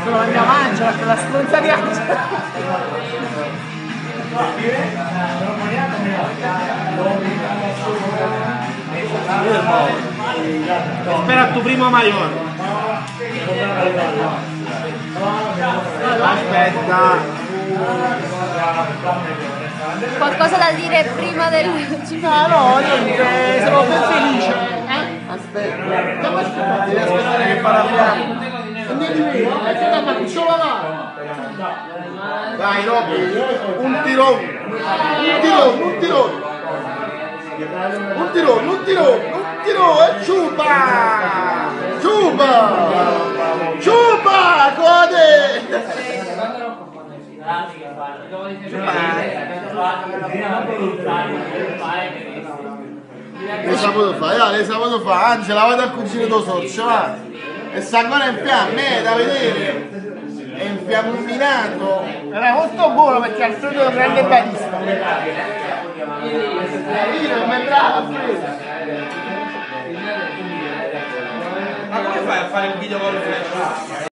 Solo la mia mancia, la stronzariaccia. Espera tu primo mayor. Aspetta. Qualcosa da dire prima del... No, niente, sono ben felice. Aspetta, devo aspettare che fa la fiamma. Ma che solo là? Dai Robby, un tirone. Un tirone, ciupa, code! Lei saputo fare, anzi la vado al cugino tuo socio, va! E sta ancora in fiamme, da vedere! È infiamminato! Era molto buono perché Alfredo è un grande barista. Non mi entrava a Ma come fai a fare un video con il flash?